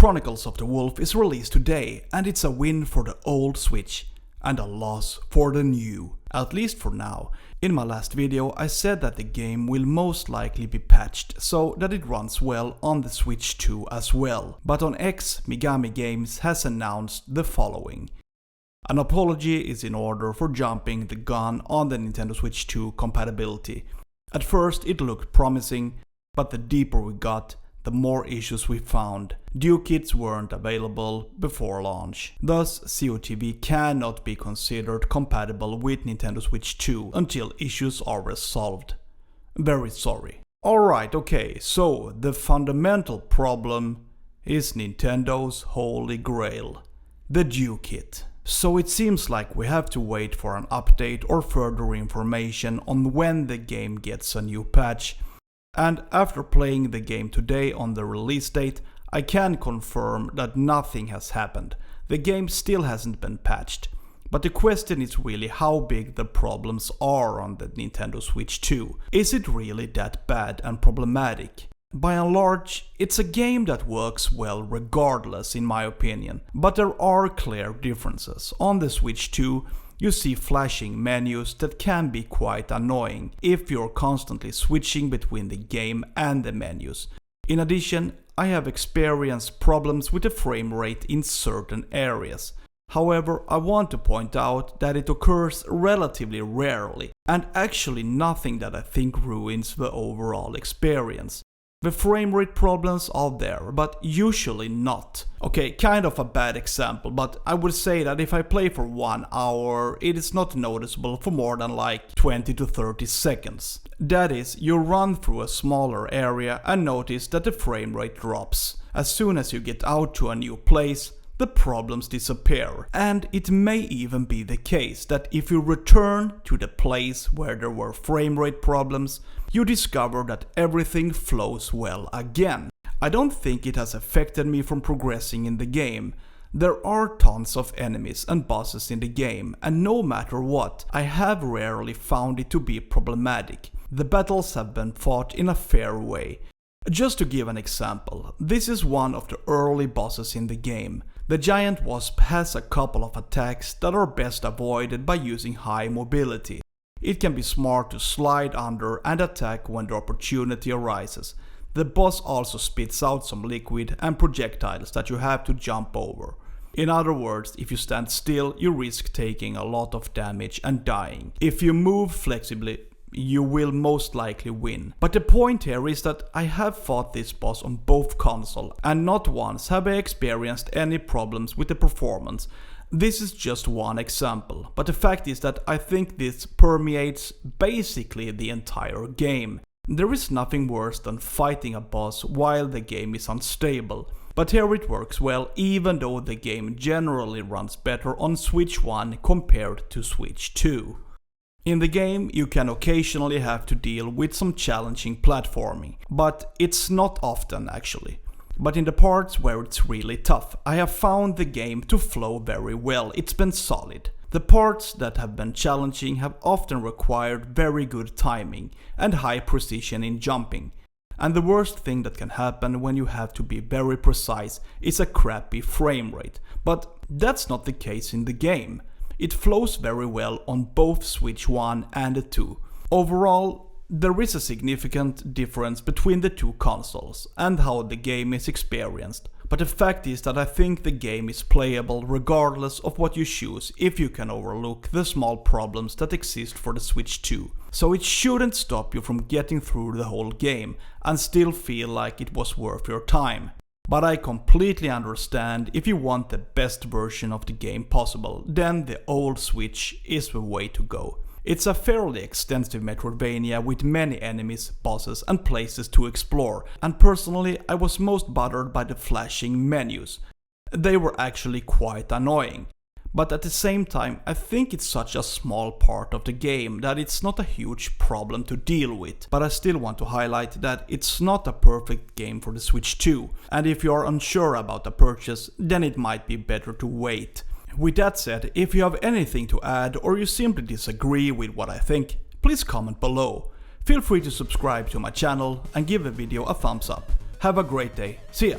Chronicles of the Wolf is released today, and it's a win for the old Switch and a loss for the new, at least for now. In my last video I said that the game will most likely be patched so that it runs well on the Switch 2 as well, but on X, Migami Games has announced the following. An apology is in order for jumping the gun on the Nintendo Switch 2 compatibility. At first it looked promising, but the deeper we got, the more issues we found. Due kits weren't available before launch. Thus, COTV cannot be considered compatible with Nintendo Switch 2 until issues are resolved. Very sorry. Alright, okay, so the fundamental problem is Nintendo's holy grail, the due kit. So it seems like we have to wait for an update or further information on when the game gets a new patch. And after playing the game today on the release date, I can confirm that nothing has happened. The game still hasn't been patched. But the question is really how big the problems are on the Nintendo Switch 2. Is it really that bad and problematic? By and large, it's a game that works well regardless in my opinion. But there are clear differences. On the Switch 2, you see flashing menus that can be quite annoying if you're constantly switching between the game and the menus. In addition, I have experienced problems with the frame rate in certain areas. However, I want to point out that it occurs relatively rarely and actually nothing that I think ruins the overall experience. The frame rate problems are there, but usually not. Okay, kind of a bad example, but I would say that if I play for 1 hour, it is not noticeable for more than like 20 to 30 seconds. That is, you run through a smaller area and notice that the frame rate drops. As soon as you get out to a new place, the problems disappear. And it may even be the case that if you return to the place where there were frame rate problems, you discover that everything flows well again. I don't think it has affected me from progressing in the game. There are tons of enemies and bosses in the game, and no matter what, I have rarely found it to be problematic. The battles have been fought in a fair way. Just to give an example, this is one of the early bosses in the game. The giant wasp has a couple of attacks that are best avoided by using high mobility. It can be smart to slide under and attack when the opportunity arises. The boss also spits out some liquid and projectiles that you have to jump over. In other words, if you stand still, you risk taking a lot of damage and dying. If you move flexibly, you will most likely win. But the point here is that I have fought this boss on both consoles, and not once have I experienced any problems with the performance. This is just one example, but the fact is that I think this permeates basically the entire game. There is nothing worse than fighting a boss while the game is unstable, but here it works well even though the game generally runs better on Switch 1 compared to Switch 2. In the game, you can occasionally have to deal with some challenging platforming, but it's not often actually. But in the parts where it's really tough, I have found the game to flow very well, it's been solid. The parts that have been challenging have often required very good timing and high precision in jumping. And the worst thing that can happen when you have to be very precise is a crappy frame rate. But that's not the case in the game. It flows very well on both Switch 1 and the 2. Overall, there is a significant difference between the two consoles and how the game is experienced. But the fact is that I think the game is playable regardless of what you choose if you can overlook the small problems that exist for the Switch 2. So it shouldn't stop you from getting through the whole game and still feel like it was worth your time. But I completely understand if you want the best version of the game possible, then the old Switch is the way to go. It's a fairly extensive Metroidvania with many enemies, bosses and places to explore, and personally I was most bothered by the flashing menus. They were actually quite annoying. But at the same time, I think it's such a small part of the game that it's not a huge problem to deal with. But I still want to highlight that it's not a perfect game for the Switch 2, and if you are unsure about the purchase, then it might be better to wait. With that said, if you have anything to add or you simply disagree with what I think, please comment below. Feel free to subscribe to my channel and give the video a thumbs up. Have a great day. See ya!